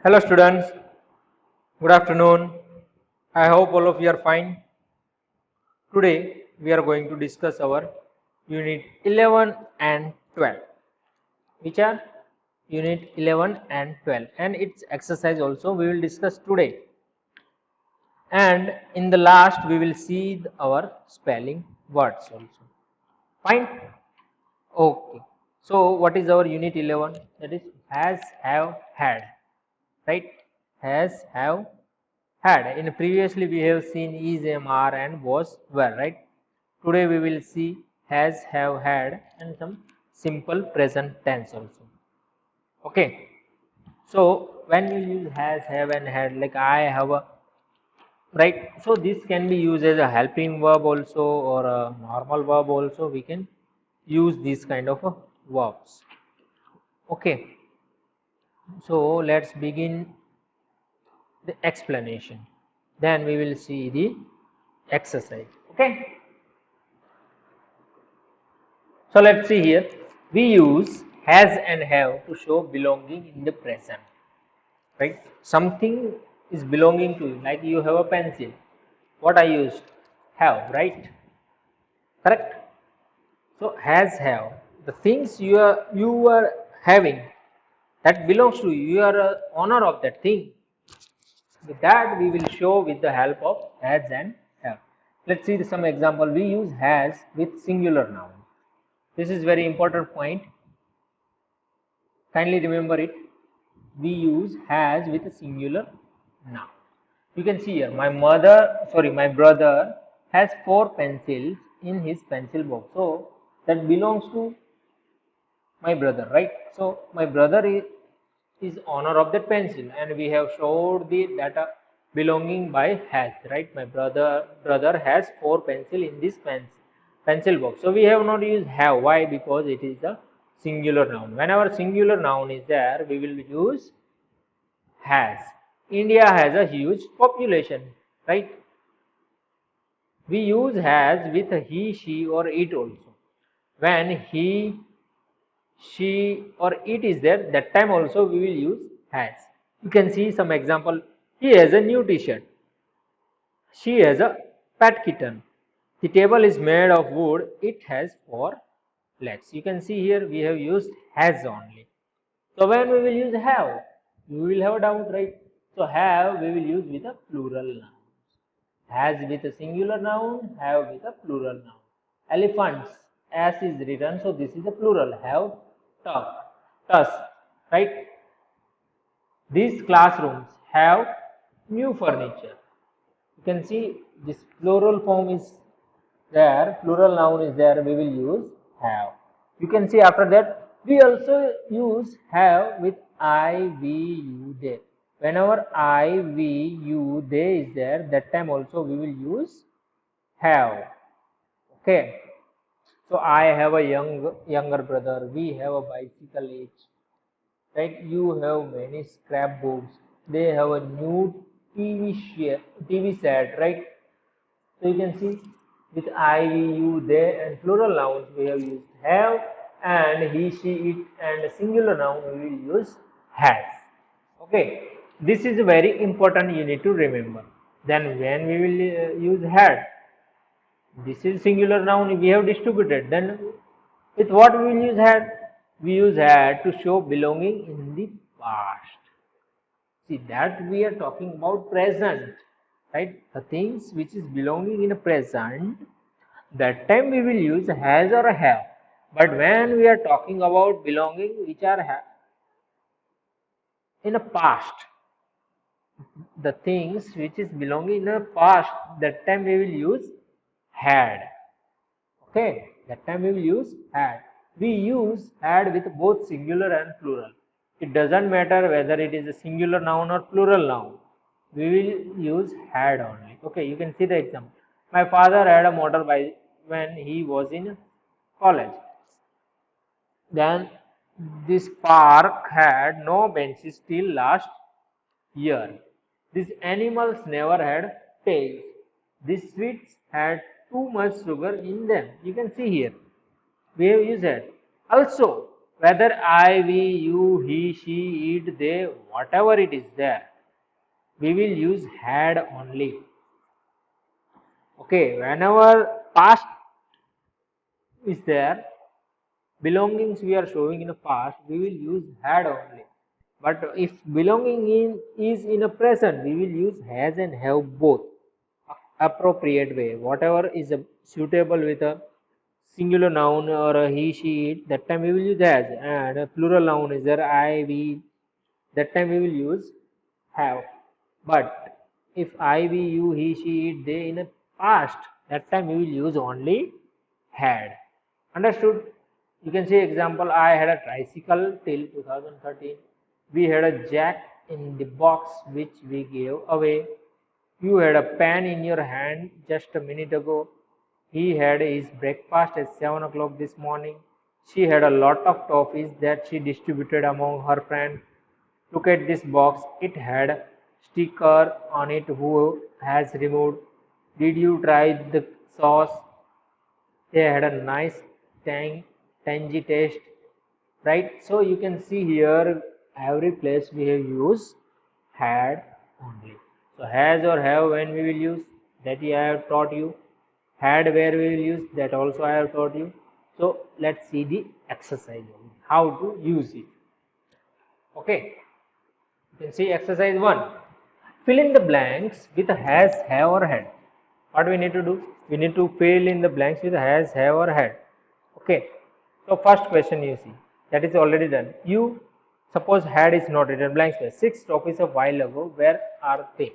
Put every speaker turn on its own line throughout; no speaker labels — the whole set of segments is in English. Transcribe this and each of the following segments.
Hello students, good afternoon. I hope all of you are fine. Today we are going to discuss our unit 11 and 12, which are unit 11 and 12, and its exercise also we will discuss today. And in the last we will see our spelling words also. Fine? Okay. So what is our unit 11? That is has, have, had, right? Has, have, had. In previously we have seen is, am, are and was, were, right? Today we will see has, have, had and some simple present tense also. Okay. So when you use has, have and had, like I have a, right? So this can be used as a helping verb also or a normal verb also. We can use these kind of verbs. Okay. So let's begin the explanation. Then we will see the exercise. Okay. So let's see here. We use has and have to show belonging in the present. Right? Something is belonging to you. Like you have a pencil. What I used? Have. Right? Correct? So has, have. The things you are having, that belongs to you. You are a owner of that thing. With that we will show with the help of has and have. Let's see some example. We use has with singular noun. This is very important point. Kindly remember it. We use has with a singular noun. You can see here, my brother has 4 pencils in his pencil box. So that belongs to my brother, right? So my brother is owner of that pencil, and we have showed the data belonging by has, right? My brother has 4 pencil in this pencil box. So we have not used have. Why? Because it is a singular noun. Whenever singular noun is there, we will use has. India has a huge population, right? We use has with he, she or it also. When he, she or it is there, that time also we will use has. You can see some example. He has a new t-shirt. She has a pet kitten. The table is made of wood. It has 4 legs. You can see here we have used has only. So when we will use have, you will have a doubt, right? So have we will use with a plural noun. Has with a singular noun, have with a plural noun. Elephants, as is written, so this is a plural. Have, talk, tusk, right? These classrooms have new furniture. You can see this plural form is there, plural noun is there, we will use have. You can see after that we also use have with I, we, you, they. Whenever I, we, you, they is there, that time also we will use have. Okay. So I have a younger brother, we have a bicycle each, right? You have many scrapbooks, they have a new TV set, right? So you can see with I, you, they and plural nouns we have used have, and he, she, it and singular noun we will use has. Okay, this is very important, you need to remember. Then when we will use had, this is singular noun we have distributed. Then with what we will use had? We use had to show belonging in the past. See that we are talking about present, right? The things which is belonging in a present, that time we will use has or have. But when we are talking about belonging which are in a past, the things which is belonging in a past, that time we will use had. Okay, that time we will use had. We use had with both singular and plural. It doesn't matter whether it is a singular noun or plural noun. We will use had only. Okay, you can see the example. My father had a motorbike when he was in college. Then this park had no benches till last year. These animals never had tails. These sweets had too much sugar in them. You can see here. We have used it. Also, whether I, we, you, he, she, it, they, whatever it is there, we will use had only. Okay, whenever past is there, belongings we are showing in the past, we will use had only. But if belonging in is in a present, we will use has and have both. Appropriate way, whatever is suitable with a singular noun or a he, she, it, that time we will use has, and a plural noun is there I, we, that time we will use have. But if I, we, you, he, she, it, they in a past, that time we will use only had. Understood? You can see example, I had a tricycle till 2013. We had a jack in the box which we gave away. You had a pen in your hand just a minute ago. He had his breakfast at 7 o'clock this morning. She had a lot of toffees that she distributed among her friends. Look at this box. It had sticker on it who has removed. Did you try the sauce? They had a nice tangy taste, right? So you can see here every place we have used had only. So has or have when we will use, that I have taught you. Had where we will use, that also I have taught you. So let's see the exercise, how to use it. Okay, you can see exercise 1. Fill in the blanks with has, have or had. What we need to do? We need to fill in the blanks with has, have or had. Okay, so first question you see, that is already done. You suppose had is not written, blank space. 6 topics of while ago, where are they?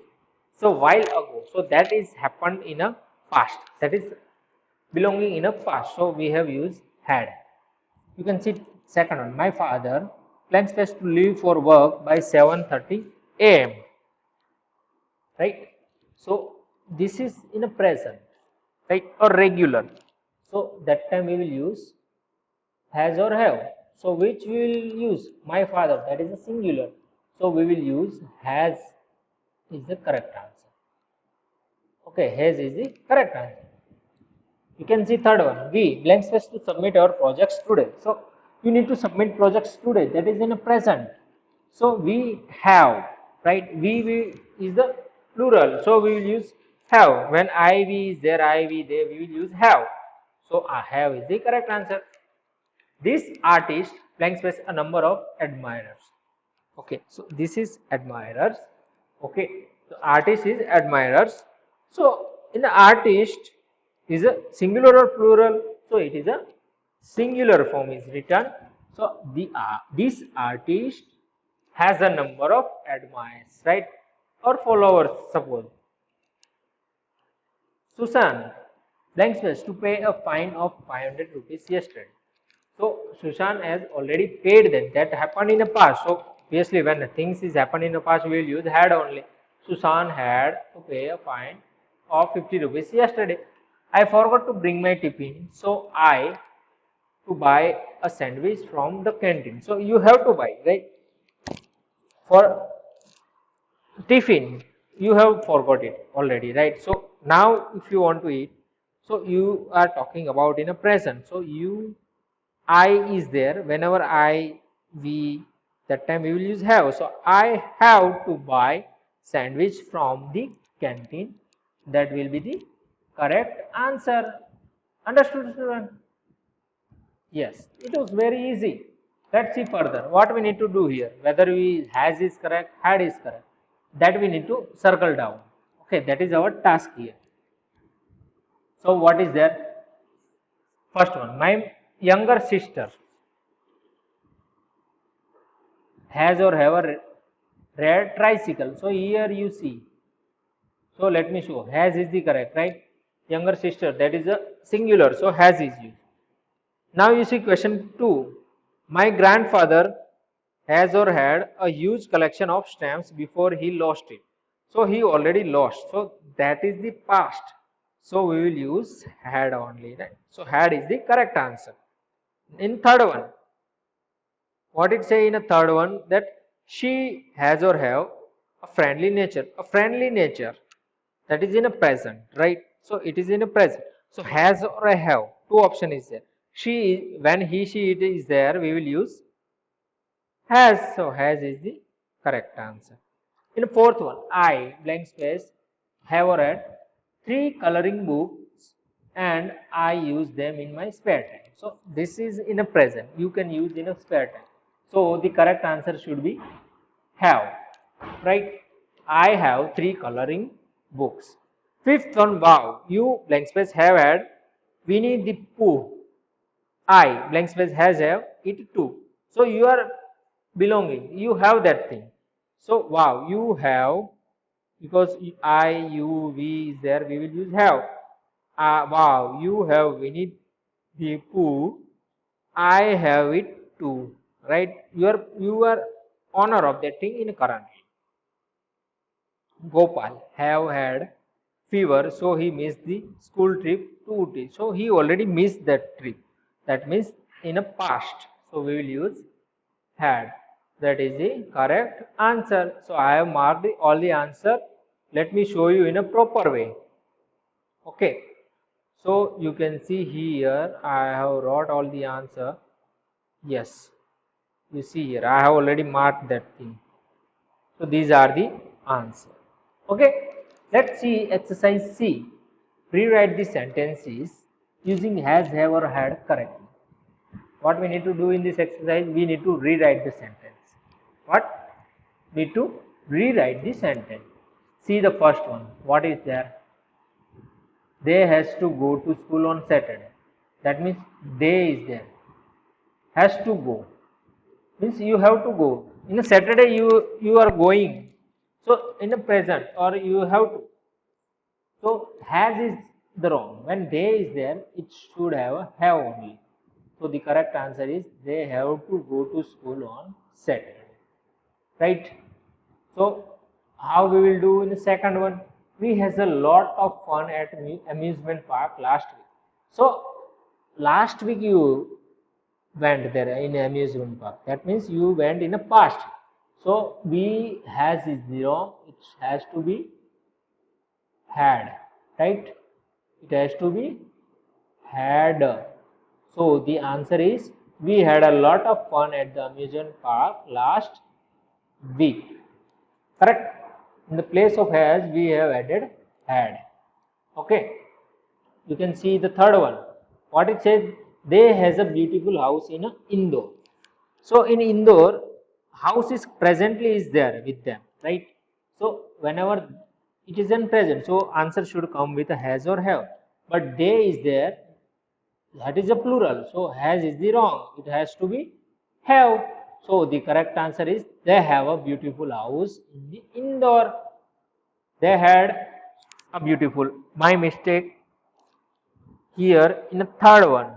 So while ago, so that is happened in a past, that is belonging in a past, so we have used had. You can see second one, my father plans space to leave for work by 7:30 a.m. right? So this is in a present, right, or regular, so that time we will use has or have. So which we will use? My father, that is a singular, so we will use has is the correct answer. Okay, has is the correct answer. You can see third one, we blank space to submit our projects today. So you need to submit projects today, that is in a present, so we have, right? We is the plural, so we will use have. When I, we is there, I, we, they, we will use have, so have is the correct answer. This artist blank space a number of admirers. Okay, so this is admirers. Okay, so artist is admirers. So in the artist is a singular or plural, so it is a singular form is written. So the this artist has a number of admirers, right, or followers. Suppose Susan blank space to pay a fine of 500 rupees yesterday. So Susan has already paid that happened in the past. So obviously when the things is happened in the past, we will use had only. Susan had to pay a fine of 50 rupees yesterday. I forgot to bring my tiffin, so I to buy a sandwich from the canteen. So you have to buy, right? For tiffin, you have forgot it already, right? So now if you want to eat, so you are talking about in a present. So I is there, whenever I, we, that time we will use have. So I have to buy sandwich from the canteen, that will be the correct answer. Understood, student? Yes, it was very easy. Let's see further what we need to do here, whether we has is correct, had is correct, that we need to circle down. Okay, that is our task here. So what is there? First one, my younger sister has or have a red tricycle. So here you see. So let me show. Has is the correct, right? Younger sister, that is a singular. So has is used. Now you see question 2. My grandfather has or had a huge collection of stamps before he lost it. So he already lost. So that is the past. So we will use had only, right? So had is the correct answer. In third one, what it say in a third one, that she has or have a friendly nature. A friendly nature, that is in a present, right? So it is in a present. So has or have, two option is there. She, when he, she, it is there, we will use Has. So has is the correct answer. In the fourth one, I blank space have read 3 coloring books and I use them in my spare time. So this is in a present. You can use in a spare time. So the correct answer should be have. Right? I have 3 coloring books. Fifth one, wow, you blank space have had Winnie the Pooh. I blank space has have it too. So you are belonging. You have that thing. So wow, you have, because I, you, we is there. We will use have. Wow, you have Winnie the Pooh. I have it too. Right? You are owner of that thing in current. Gopal have had fever, so he missed the school trip to Ooty. So he already missed that trip. That means in a past. So we will use had. That is the correct answer. So I have marked all the answer. Let me show you in a proper way. Okay. So you can see here I have wrote all the answer. Yes. You see here I have already marked that thing. So these are the answer. Okay, let's see exercise C. Rewrite the sentences using has, have or had correctly. What we need to do in this exercise? We need to rewrite the sentence. What? Need to rewrite the sentence. See the first one. What is there? They has to go to school on Saturday. That means they is there. Has to go. Means you have to go. In a Saturday you are going. So in the present or you have to. So has is the wrong. When they is there, it should have a have only. So the correct answer is they have to go to school on Saturday. Right? So how we will do in the second one? We has a lot of fun at amusement park last week. So last week you went there in amusement park. That means you went in a past. So we has is the wrong. It has to be had, right? It has to be had. So the answer is we had a lot of fun at the amusement park last week. Correct? In the place of has we have added had. Okay. You can see the third one. What it says, they has a beautiful house in Indore. So in Indore, house is presently is there with them, right? So whenever it is in present, so answer should come with a has or have. But they is there, that is a plural. So has is the wrong. It has to be have. So the correct answer is they have a beautiful house in the Indore. They had a beautiful. My mistake here in the third one.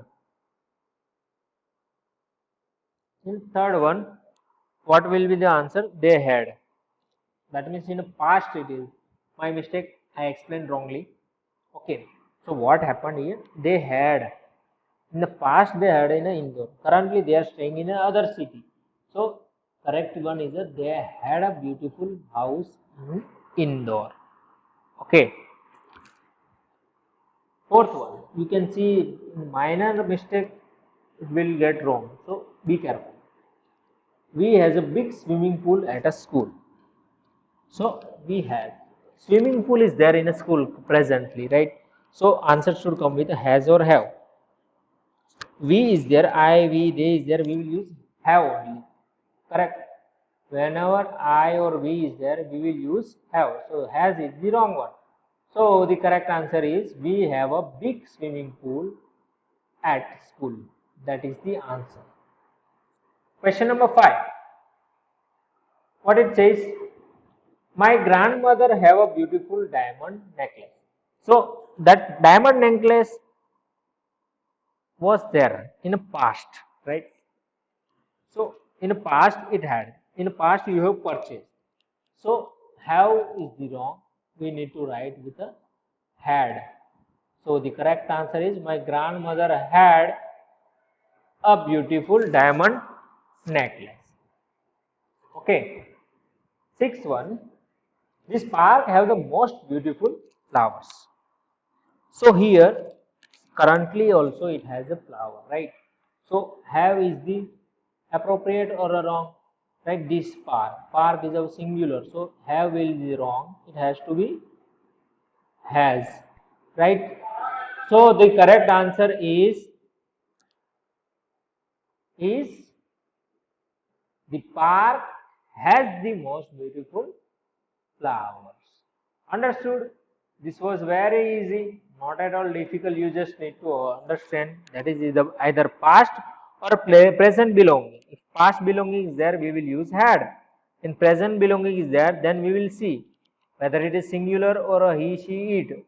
In third one, what will be the answer? They had. That means in the past it is. My mistake, I explained wrongly. Okay. So what happened here? They had. In the past they had in Indore. Currently they are staying in another city. So correct one is that they had a beautiful house in Indore. Okay. Fourth one, you can see minor mistake it will get wrong. So be careful. We has a big swimming pool at a school. So we have swimming pool is there in a school presently, right? So answer should come with a has or have. We is there, I, we, they is there, we will use have only. Correct? Whenever I or we is there, we will use have. So has is the wrong one. So the correct answer is we have a big swimming pool at school. That is the answer. Question number 5. What it says? My grandmother have a beautiful diamond necklace. So that diamond necklace was there in the past, right? So in the past it had. In the past you have purchased. So have is the wrong. We need to write with a had. So the correct answer is my grandmother had a beautiful diamond necklace. Okay. Sixth one. This park have the most beautiful flowers. So here currently also it has a flower, right? So have is the appropriate or a wrong? right? This park is a singular, so have will be wrong, it has to be has, right? So the correct answer is the park has the most beautiful flowers. Understood? This was very easy, not at all difficult. You just need to understand that is either past or present belonging. If past belonging is there, we will use had. In present belonging is there, then we will see whether it is singular or a he, she, it.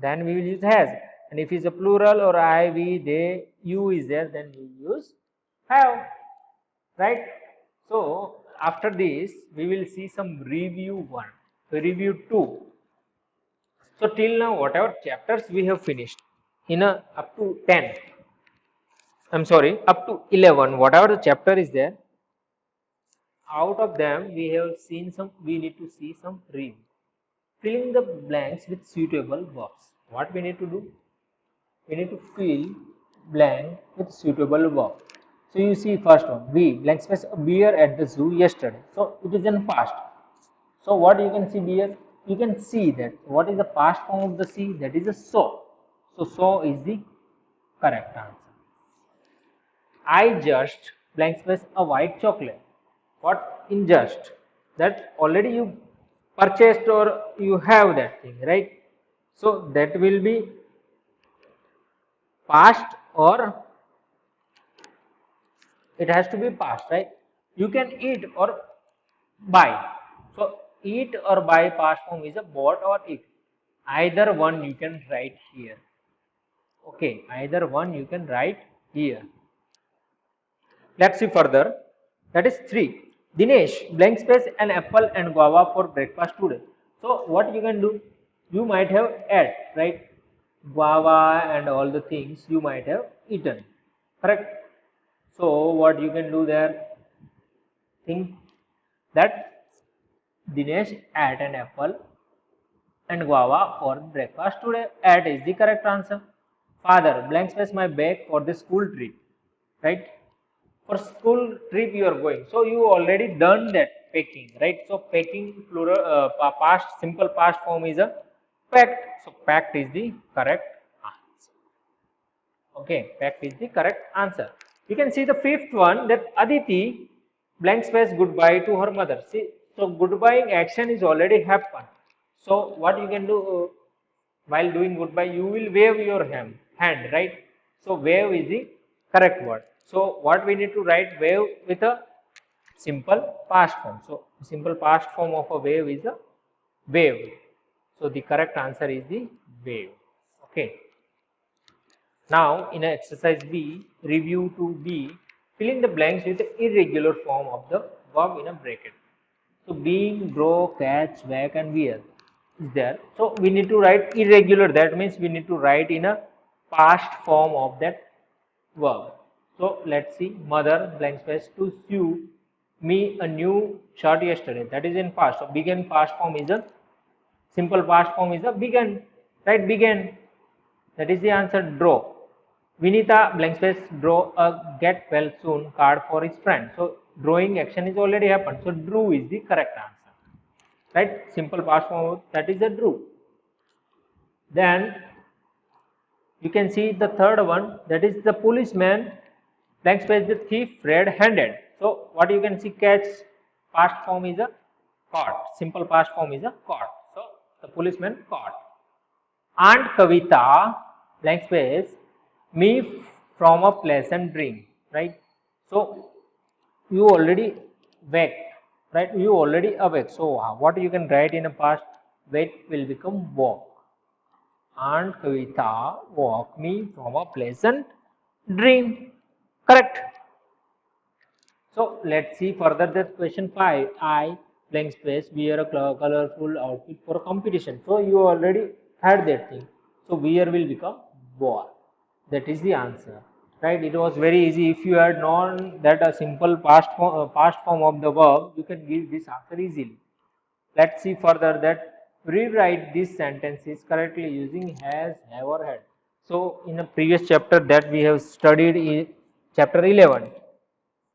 Then we will use has. And if it's a plural or I, we, they, you is there, then we use have. Right? So after this, we will see some review 1, review 2. So till now, whatever chapters we have finished in a up to 10, I'm sorry, up to 11, whatever the chapter is there, out of them we have seen some, we need to see some review. Filling the blanks with suitable verbs. What we need to do? We need to fill blank with suitable verb. So you see first one, we blank space beer at the zoo yesterday. So it is in past. So what you can see here? You can see that what is the past form of the see? That is a so. So is the correct answer. I just blank space a white chocolate. What in just? That already you purchased or you have that thing, right? So that will be past or it has to be past, right? You can eat or buy. So eat or buy past form is a bought or eat. Either one you can write here. Okay, either one you can write here. Let's see further. That is 3. Dinesh, blank space an apple and guava for breakfast today. So what you can do? You might have ate, right? Guava and all the things you might have eaten. Correct? So what you can do there? Think that Dinesh ate an apple and guava for breakfast today. Ate is the correct answer. Father, blank space my bag for the school trip. Right? For school trip you are going. So you already done that packing. Right? So packing plural past simple past form is a packed. So packed is the correct answer. Okay, packed is the correct answer. You can see the fifth one that Aditi blank space goodbye to her mother. See, so goodbye action is already happened. So what you can do while doing goodbye, you will wave your hand, right? So wave is the correct word. So what we need to write wave with a simple past form. So simple past form of a wave is a wave. So the correct answer is the wave. Okay. Now in exercise B, review to B, fill in the blanks with the irregular form of the verb in a bracket. So being, grow, catch, whack and wear is there. So we need to write irregular, that means we need to write in a past form of that verb. So let's see, mother blank space to sew me a new shirt yesterday, that is in past. So began past form is a simple past form is a began, right? Began, that is the answer. Draw, Vinita blank space draw a get well soon card for his friend. So drawing action is already happened. So drew is the correct answer. Right? Simple past form, that is a drew. Then you can see the third one, that is the policeman blank space the thief red handed. So what you can see, catch past form is a caught. Simple past form is a caught. So the policeman caught. Aunt Kavita blank space me from a pleasant dream, right? So you already wake, right? You already awake. So what you can write in a past, wake will become walk. Aunt Kavita woke me from a pleasant dream. Correct. So let's see further that question 5. I blank space wear a colorful outfit for a competition. So you already had that thing. So wear will become wore. That is the answer. Right? It was very easy. If you had known that a simple past form of the verb, you can give this answer easily. Let's see further that rewrite these sentences correctly using has, have or had. So in a previous chapter that we have studied in chapter 11,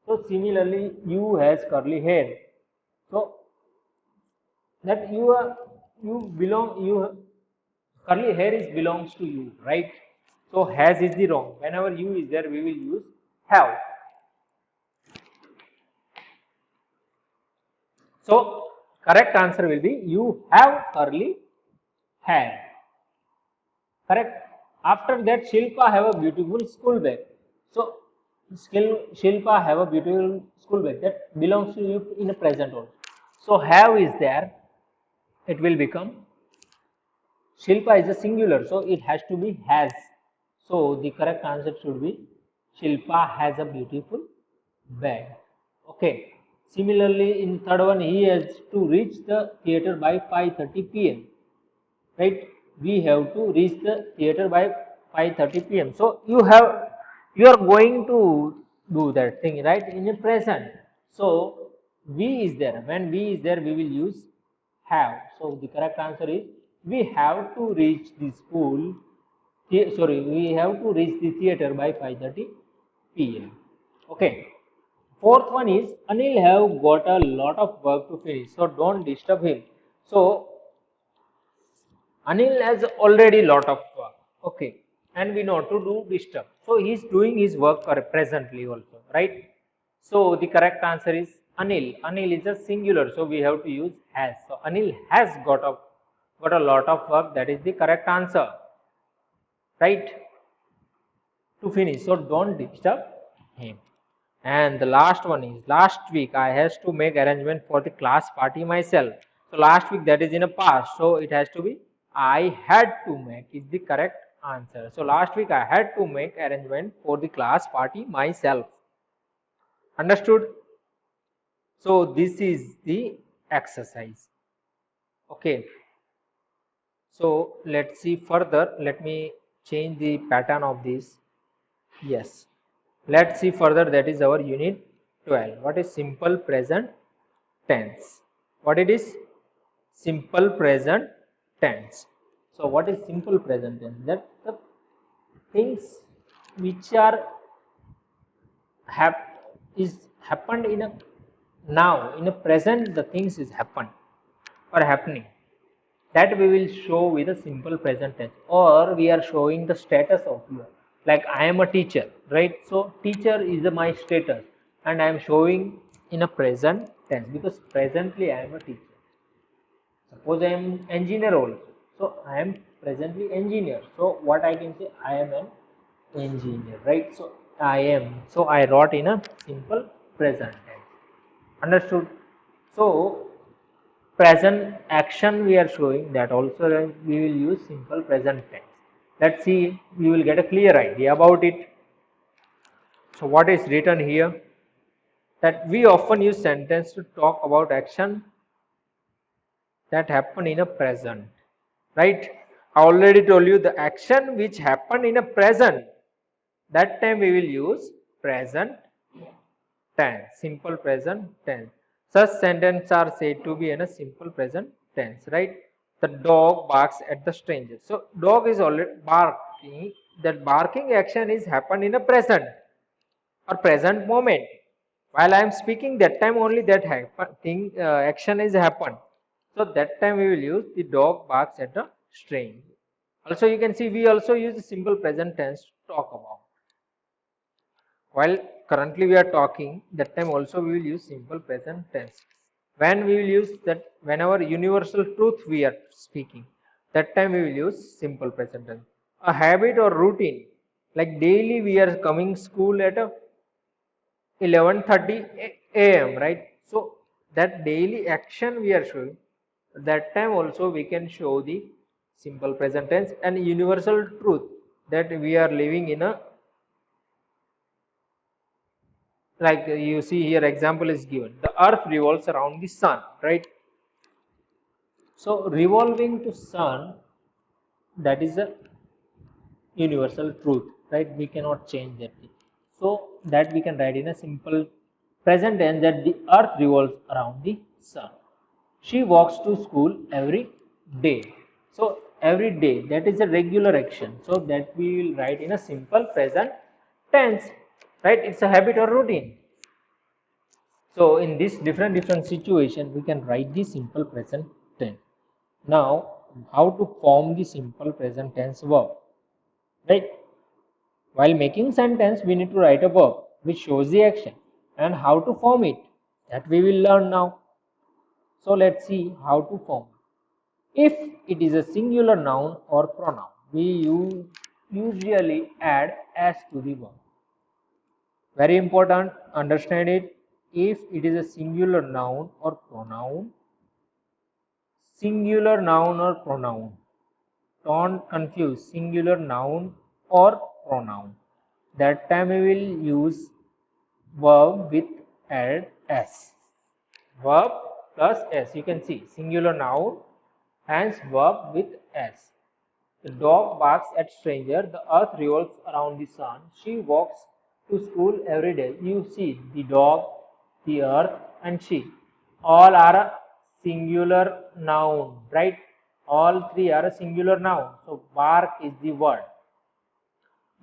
So similarly, you has curly hair. So that you belong, you curly hair is belongs to you, right? So has is the wrong. Whenever you is there, we will use have. So correct answer will be you have curly hair. Correct. After that, Shilpa have a beautiful school bag. So Shilpa have a beautiful school bag that belongs to you in a present also. So have is there, it will become Shilpa is a singular, so it has to be has. So the correct answer should be Shilpa has a beautiful bag. Okay. Similarly, in third one, he has to reach the theater by 5:30 p.m. Right? We have to reach the theater by 5:30 p.m. So you are going to do that thing, right? In the present. So we is there. When we is there, we will use have. So the correct answer is we have to reach the school. Sorry, we have to reach the theater by 5:30 p.m. Okay. Fourth one is Anil have got a lot of work to finish, so don't disturb him. So Anil has already lot of work. Okay, and we know to do disturb. So he is doing his work presently also, right? So the correct answer is Anil. Anil is a singular, so we have to use has. So Anil has got a lot of work. That is the correct answer, right? To finish. So don't disturb him. And the last one is last week I has to make arrangement for the class party myself. So last week that is in a past. So it has to be I had to make is the correct answer. So last week I had to make arrangement for the class party myself. Understood? So this is the exercise. Okay. So let's see further. Let me change the pattern of this. Yes. Let's see further, that is our unit 12. What is simple present tense? What it is? Simple present tense. So what is simple present tense? That the things which are happened in a now, in a present, the things is happened or happening. That we will show with a simple present tense, or we are showing the status of you. Like I am a teacher, right? So teacher is my status, and I am showing in a present tense because presently I am a teacher. Suppose I am engineer also, so I am presently engineer. So what I can say, I am an engineer, right? So I am. So I wrote in a simple present tense. Understood? So present action we are showing, that also we will use simple present tense. Let's see, we will get a clear idea about it. So what is written here? That we often use sentence to talk about action that happen in a present, right? I already told you the action which happened in a present, that time we will use present tense, simple present tense. Such sentences are said to be in a simple present tense, right? The dog barks at the stranger. So dog is already barking. That barking action is happened in a present or present moment. While I am speaking, that time only that action is happened. So that time we will use the dog barks at the stranger. Also you can see we also use the simple present tense to talk about. While currently we are talking, that time also we will use simple present tense. When we will use that, whenever universal truth we are speaking, that time we will use simple present tense. A habit or routine, like daily we are coming school at 11:30 a.m., right? So that daily action we are showing, that time also we can show the simple present tense. And universal truth, that we are living in a, like you see here example is given, the earth revolves around the sun, right? So revolving to sun, that is a universal truth, right? We cannot change that thing. So that we can write in a simple present tense, that the earth revolves around the sun. She walks to school every day. So every day, that is a regular action, so that we will write in a simple present tense, right? It's a habit or routine. So in this different situation, we can write the simple present tense. Now, how to form the simple present tense verb, right? While making sentence, we need to write a verb which shows the action, and how to form it, that we will learn now. So let's see how to form. If it is a singular noun or pronoun, we usually add s to the verb. Very important, understand it. If it is a singular noun or pronoun, don't confuse singular noun or pronoun. That time we will use verb with add s. Verb plus s. You can see singular noun, hence verb with s. The dog barks at stranger. The earth revolves around the sun. She walks to school every day. You see the dog, the earth, and she. All are a singular noun, right? All three are a singular noun. So bark is the word.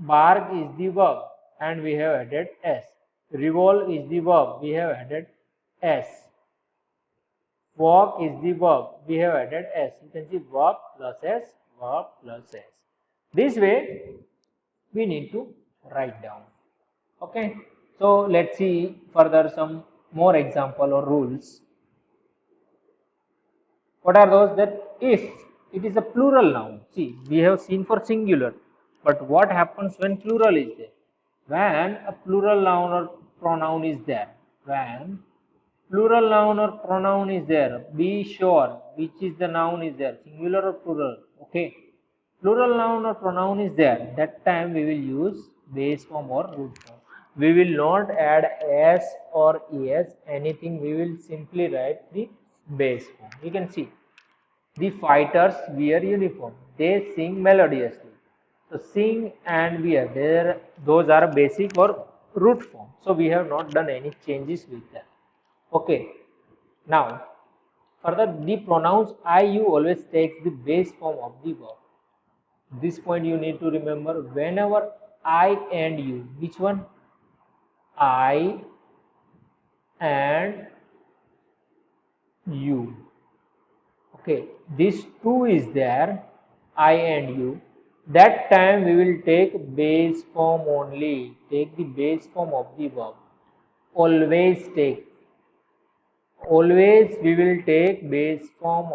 Bark is the verb, and we have added s. Revolve is the verb. We have added s. Walk is the verb. We have added s. You can see verb plus s, verb plus s. This way we need to write down. Okay. So let's see further some more example or rules. What are those? That if it is a plural noun, see, we have seen for singular, but what happens when plural is there? When a plural noun or pronoun is there, when plural noun or pronoun is there, be sure which is the noun is there, singular or plural. Okay, plural noun or pronoun is there, that time we will use base form or root form. We will not add s or es, anything, we will simply write the base form. You can see the fighters wear uniform, they sing melodiously. So sing and wear, there, those are basic or root form. So we have not done any changes with that. Okay. Now, further, the pronouns I, you always takes the base form of the verb. This point you need to remember. Whenever I and you, which one? I and you. Okay, this two is there, I and you. That time we will take base form only. Take the base form of the verb. Always take. Always we will take base form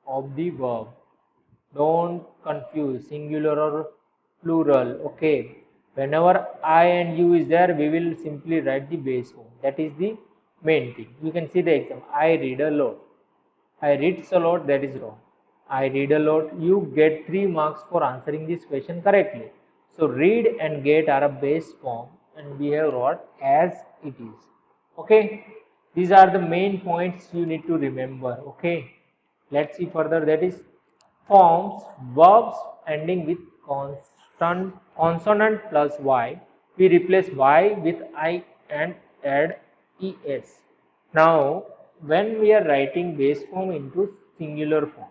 of the verb. Don't confuse singular or plural. Okay. Whenever I and you is there, we will simply write the base form. That is the main thing. You can see the example. I read a lot. I read a lot, that is wrong. I read a lot. You get 3 marks for answering this question correctly. So read and get are a base form, and we have wrote as it is. Okay. These are the main points you need to remember. Okay. Let's see further. That is forms verbs ending with consonant plus y. We replace y with I and add es. Now, when we are writing base form into singular form,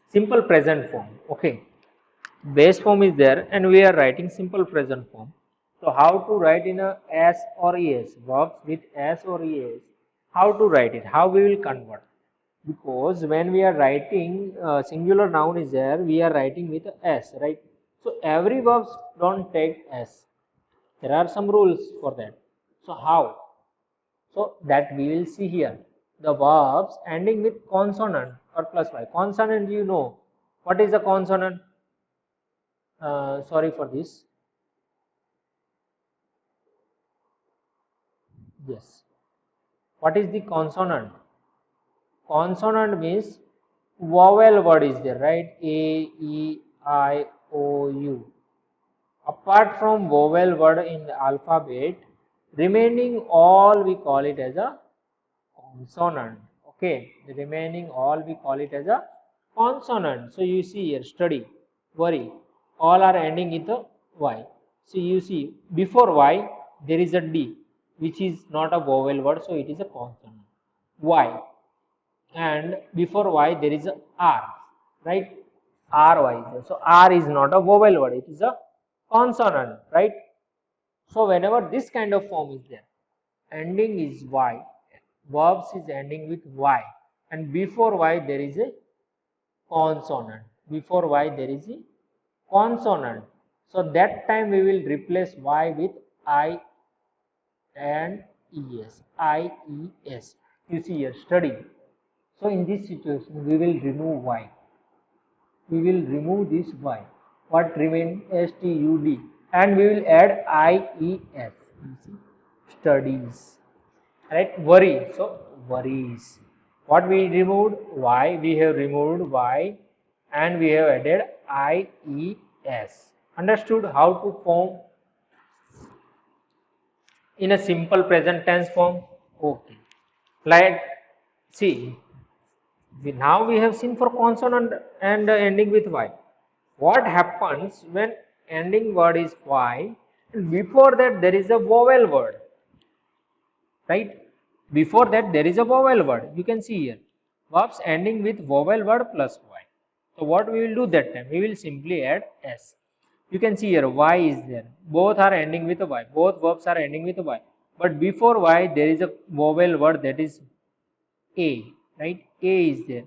simple present form, okay, base form is there and we are writing simple present form. So how to write in a s or es, verbs with s or es, how to write it, how we will convert? Because when we are writing singular noun is there, we are writing with s, right? So every verbs don't take s. There are some rules for that. So how? So that we will see here. The verbs ending with consonant or plus y. Consonant, you know. What is a consonant? Sorry for this. Yes. What is the consonant? Consonant means vowel word is there, right? A, E, I, O, U. Apart from vowel word in the alphabet, remaining all we call it as a consonant. Okay, the remaining all we call it as a consonant. So you see here, study, worry, all are ending with a y. So you see before y there is a d, which is not a vowel word, so it is a consonant. Y, and before y there is a r, right? R y. So r is not a vowel word; it is a consonant, right? So whenever this kind of form is there, ending is y, verbs is ending with y, and before y there is a consonant. Before y there is a consonant. So that time we will replace y with I and es. I, E, S. You see here, study. So in this situation we will remove y. We will remove this y. What remain? STUD, and we will add IES. You see, studies. Right? Worry. So worries. What we removed? Y. We have removed y, and we have added IES. Understood how to form in a simple present tense form? Okay. Like, see, now we have seen for consonant and ending with y. What happens when ending word is y and before that there is a vowel word, right? Before that there is a vowel word. You can see here, verbs ending with vowel word plus y. So what we will do that time? We will simply add s. You can see here y is there. Both are ending with a y. Both verbs are ending with a y. But before y there is a vowel word, that is a, right? A is there.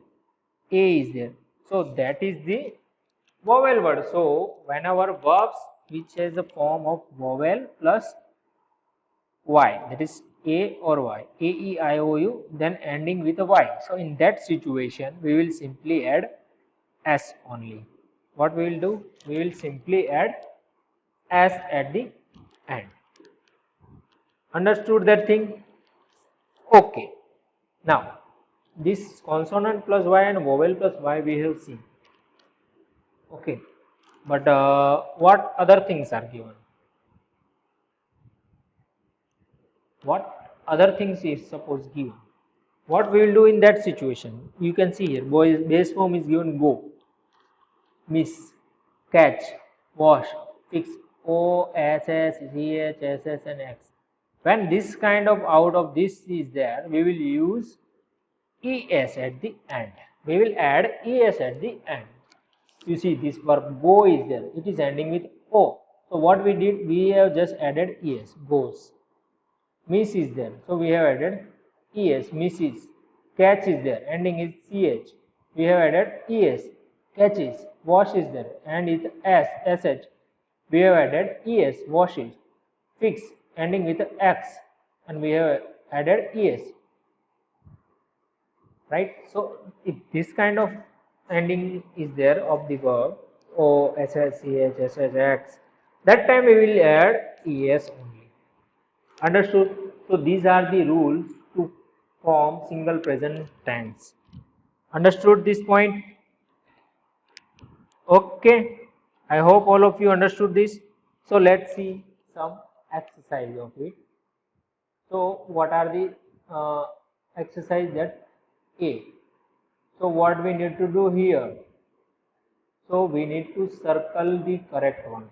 A is there. So that is the vowel word. So whenever verbs which has a form of vowel plus y, that is a or y, a, e, I, o, u, then ending with a y. So in that situation we will simply add s only. What we will do? We will simply add s at the end. Understood that thing? Okay. Now this consonant plus y and vowel plus y we have seen. Okay. But what other things are given? What other things is suppose given? What we will do in that situation? You can see here, base form is given go, miss, catch, wash, fix, O, S, S, C, H, S, S and X. When this kind of out of this is there, we will use ES at the end. We will add ES at the end. You see this verb go is there. It is ending with O. So what we did? We have just added ES, goes. Miss is there. So we have added ES, misses. Catch is there. Ending is CH. We have added ES, catches. Wash is there. And it's S, SH. We have added ES, washes. Fix, ending with X. And we have added ES. Right? So if this kind of ending is there of the verb O, SH, CH, SH, X, that time we will add ES only. Understood? So these are the rules to form single present tense. Understood this point? Okay. I hope all of you understood this. So let's see some exercise of it. So what are the exercise that A? So what we need to do here? So we need to circle the correct one.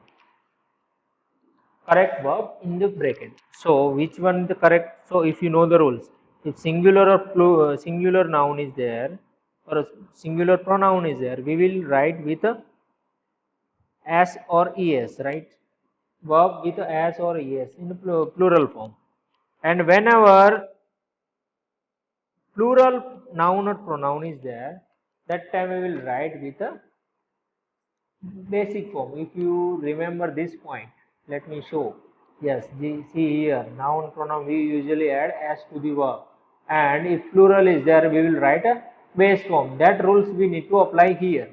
Correct verb in the bracket. So which one the correct? So if you know the rules, if singular or singular noun is there or a singular pronoun is there, we will write with a s or es, right? Verb with a s or es in the plural form. And whenever plural noun or pronoun is there, that time we will write with a basic form. If you remember this point, let me show. Yes, see here, noun pronoun we usually add s to the verb, and if plural is there, we will write a base form. That rules we need to apply here.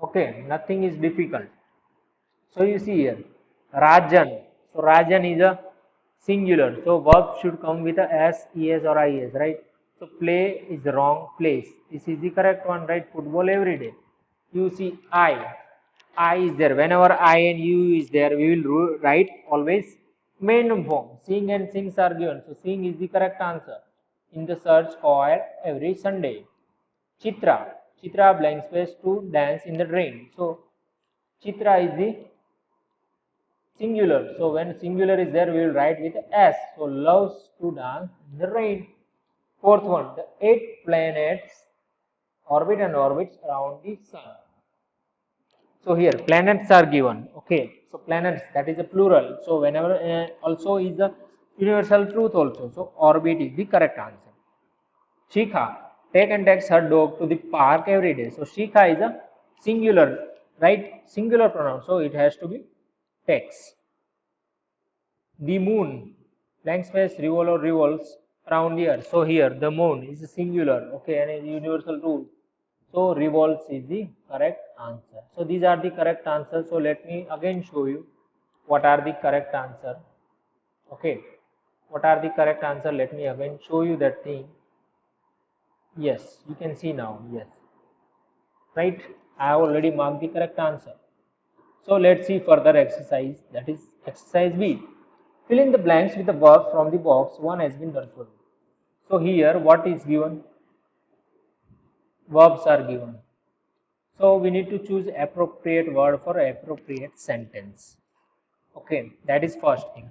Okay, nothing is difficult. So you see here, Rajan. So Rajan is a singular. So verb should come with a s, es or is, right? So play is wrong. Place. This is the correct one, right? Football every day. You see I is there. Whenever I and you is there, we will write always main form. Sing and sings are given. So sing is the correct answer in the search choir every Sunday. Chitra. Chitra blank space to dance in the rain. So Chitra is the singular. So when singular is there, we will write with S. So loves to dance in the rain. Fourth one, the 8 planets orbit and orbits around the sun. So here planets are given. Okay, so planets, that is a plural. So whenever also is the universal truth also. So orbit is the correct answer. Shikha take and takes her dog to the park every day. So Shikha is a singular, right? Singular pronoun. So it has to be takes. The moon blank space revolves around the earth. So here the moon is a singular, okay, and a universal rule. So revolves is the correct answer. So these are the correct answers. So let me again show you what are the correct answer. Okay, what are the correct answer? Let me again show you that thing. Yes, you can see now. Yes, right. I have already marked the correct answer. So let's see further exercise. That is exercise B. Fill in the blanks with the verbs from the box. One has been done for you. So here, what is given? Verbs are given. So we need to choose appropriate word for appropriate sentence. Okay, that is first thing.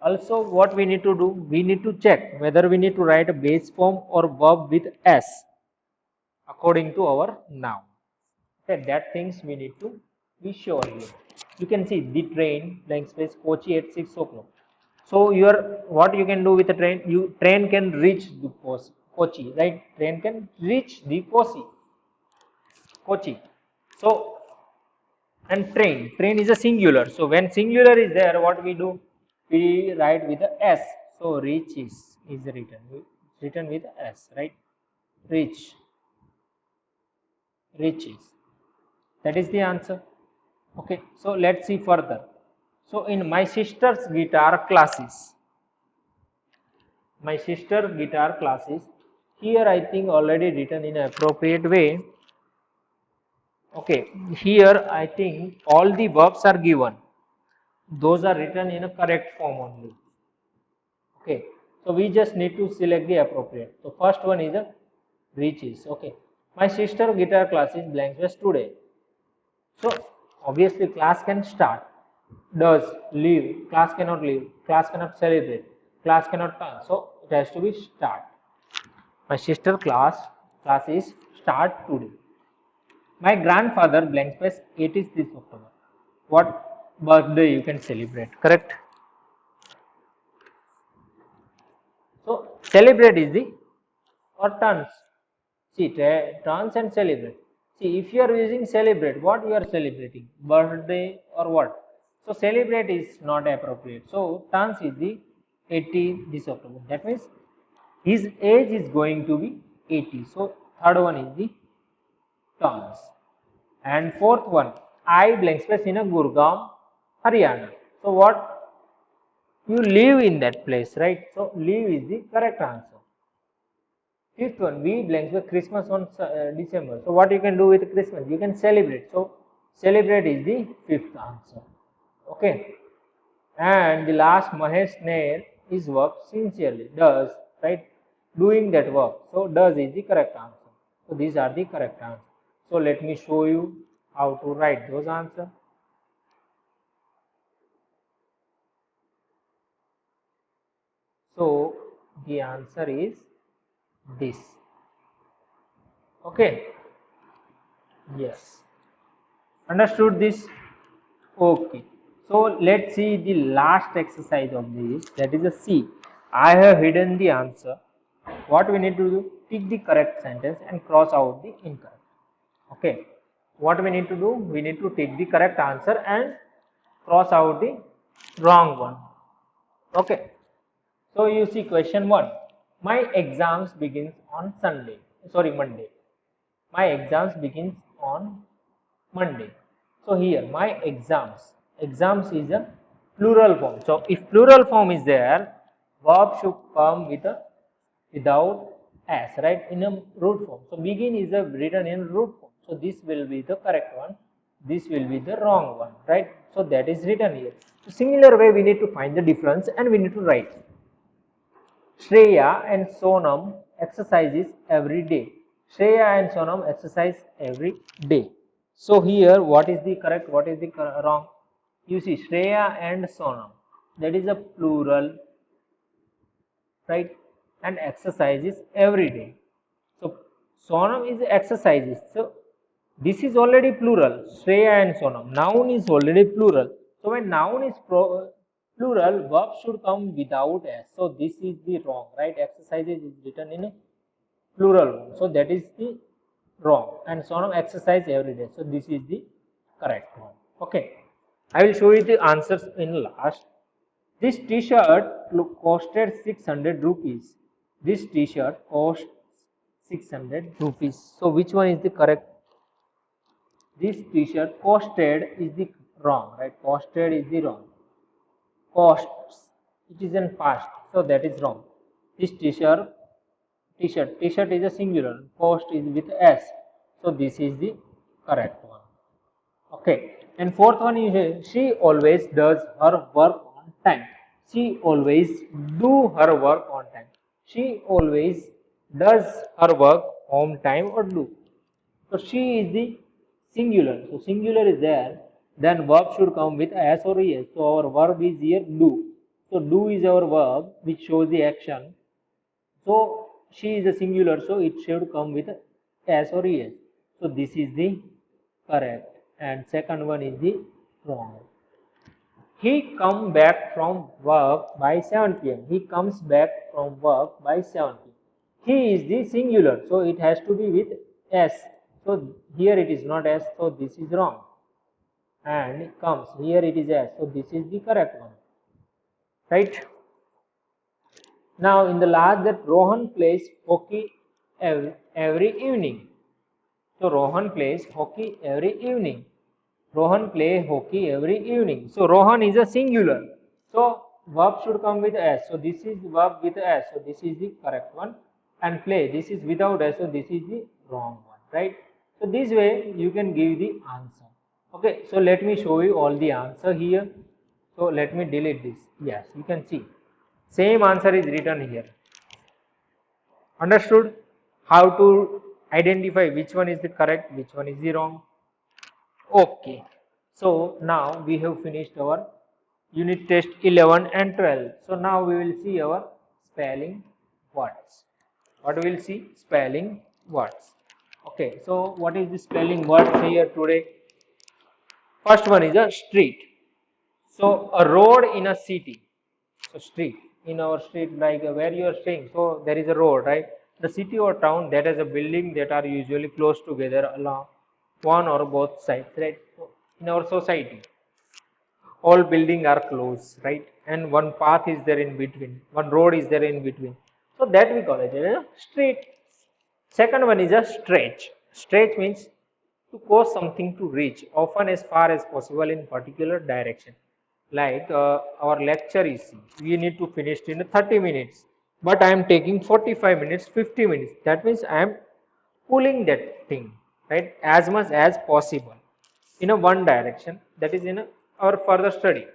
Also, what we need to do? We need to check whether we need to write a base form or verb with S according to our noun. Okay, that things we need to be sure here. You can see the train blank space Kochi at 6 o'clock. So your what you can do with the train? You train can reach the Kochi, right? Train can reach the Kochi. So and train is a singular. So when singular is there, what we do? We write with a S. So reach is written with S, right? Reach, reaches. That is the answer. Okay. So let's see further. So in my sister's guitar classes, here I think already written in an appropriate way. Okay, here I think all the verbs are given. Those are written in a correct form only. Okay, so we just need to select the appropriate. So first one is a reaches. Okay, my sister guitar class is blank space today. So obviously class can start. Does leave, class cannot leave, class cannot celebrate, class cannot turn. So it has to be start. My sister class is start today. My grandfather blank space 80th this October. What birthday you can celebrate? Correct. So celebrate is the or turns. See turns and celebrate. See if you are using celebrate, what you are celebrating? Birthday or what? So celebrate is not appropriate. So turns is the 80 this October. That means his age is going to be 80. So third one is the turns. And fourth one, I blank space in a Gurgaon, Haryana. So what? You live in that place, right? So live is the correct answer. Fifth one, we blank space Christmas on December. So what you can do with Christmas? You can celebrate. So celebrate is the fifth answer. Okay. And the last, Mahesh Nair is work sincerely. Does, right? Doing that work. So does is the correct answer. So these are the correct answers. So let me show you how to write those answers. So the answer is this. Okay. Yes. Understood this? Okay. So let's see the last exercise of this. That is a C. I have hidden the answer. What we need to do? Tick the correct sentence and cross out the incorrect. Okay. What we need to do? We need to take the correct answer and cross out the wrong one. Okay. So you see question 1. My exams begins on Monday. My exams begins on Monday. So here my exams is a plural form. So if plural form is there, verb should come without s, right, in a root form. So begin is written in root form. So this will be the correct one. This will be the wrong one, right? So that is written here. So similar way we need to find the difference and we need to write. Shreya and Sonam exercises every day. Shreya and Sonam exercise every day. So here what is the correct, what is the wrong? You see Shreya and Sonam, that is a plural, right, and exercises every day. So Sonam is exercises. So this is already plural, Shreya and Sonam. Noun is already plural. So when noun is plural, Plural verb should come without s. So this is the wrong, right? Exercises is written in a plural, so that is the wrong. And so on exercise every day. So this is the correct one. Okay. I will show you the answers in last. This t-shirt costed 600 rupees. This t-shirt cost 600 rupees. So which one is the correct? This t-shirt costed is the wrong, right? Costed is the wrong. Costs, it is in past, so that is wrong. This t-shirt is a singular. Cost is with s, so this is the correct one. Okay, and fourth one is she always does her work on time. She always do her work on time. She always does her work on time or do. So she is the singular. So singular is there. Then verb should come with s or es. So our verb is here do. So do is our verb which shows the action. So she is a singular. So it should come with s or es. So this is the correct. And second one is the wrong. He come back from work by 7 p.m. He comes back from work by 7 p.m. He is the singular, so it has to be with s. So here it is not s, so this is wrong. And comes, here it is s, so this is the correct one. Right? Now in the last, that Rohan plays hockey every evening. So Rohan plays hockey every evening. Rohan play hockey every evening. So Rohan is a singular. So verb should come with s. So this is verb with s. So this is the correct one. And play, this is without s. So this is the wrong one, right? So this way you can give the answer. Okay. So let me show you all the answer here. So let me delete this. Yes, you can see. Same answer is written here. Understood? How to identify which one is the correct, which one is the wrong. Okay, so now we have finished our unit test 11 and 12. So now we will see our spelling words. What we will see? Spelling words. Okay, so what is the spelling words here today? First one is a street. So a road in a city. So street, in our street, like where you are staying, so there is a road, right? The city or town that has a building that are usually close together along one or both sides, right? So in our society, all buildings are close, right? And one path is there in between, one road is there in between. So that we call it a street. Second one is a stretch. Stretch means to cause something to reach, often as far as possible in particular direction. Like our lecture is, we need to finish in 30 minutes, but I am taking 45 minutes, 50 minutes. That means I am pulling that thing, right, as much as possible in a one direction, that is in our further study.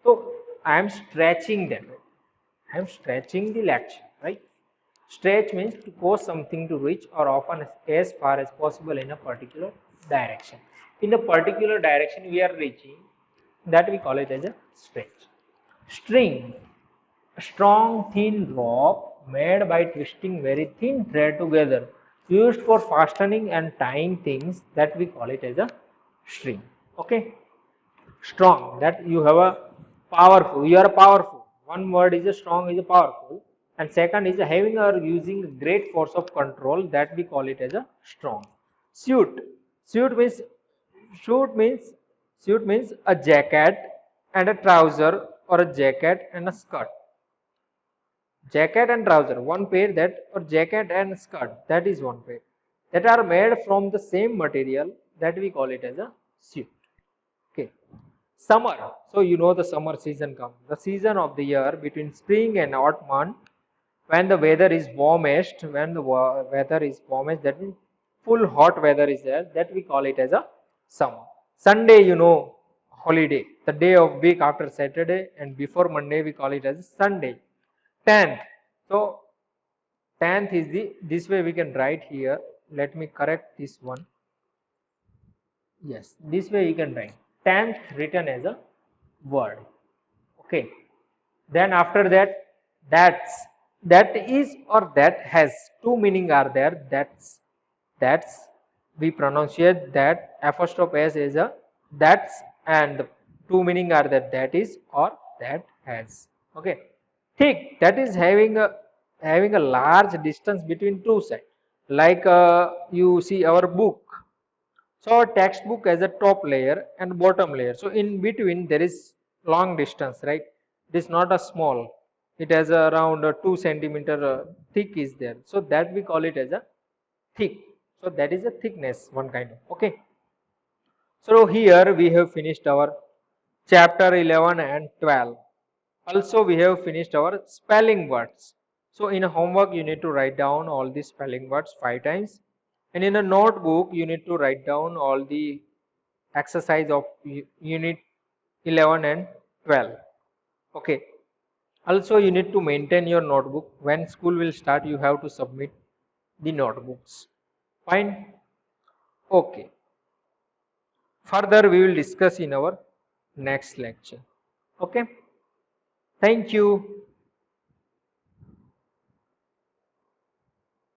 So I am stretching that. I am stretching the lecture, right? Stretch means to cause something to reach or often as far as possible in a particular direction. In a particular direction we are reaching, that we call it as a stretch. String, a strong thin rope made by twisting very thin thread together, used for fastening and tying things, that we call it as a string. Okay. Strong, that you have a powerful, you are powerful. One word is a strong, is a powerful, and second is a having or using great force of control, that we call it as a strong. Suit, suit means suit means suit means a jacket and a trouser, or a jacket and a skirt. Jacket and trouser, one pair, that, or jacket and skirt, that is one pair, that are made from the same material, that we call it as a suit. Okay. Summer, so you know the summer season comes, the season of the year between spring and autumn, when the weather is warmest, that means full hot weather is there, that we call it as a summer. Sunday, you know, holiday, the day of week after Saturday and before Monday, we call it as Sunday. 10th, so 10th is the, this way we can write here, let me correct this one. Yes, this way you can write 10th written as a word. Okay. Then after that, that is or that has, two meaning are there. That's we pronunciate that apostrophe s is a that's, and two meaning are that is or that has. Okay, thick, that is having a large distance between two sides. Like you see our book. So our textbook has a top layer and bottom layer. So in between there is long distance, right? It is not a small. It has around 2 centimeter thick is there. So that we call it as a thick. So that is a thickness, one kind of. Okay. So here we have finished our chapter 11 and 12. Also we have finished our spelling words. So in a homework you need to write down all the spelling words 5 times, and in a notebook you need to write down all the exercise of unit 11 and 12. Okay. Also you need to maintain your notebook. When school will start you have to submit the notebooks. Fine. Okay. Further we will discuss in our next lecture. Okay. Thank you.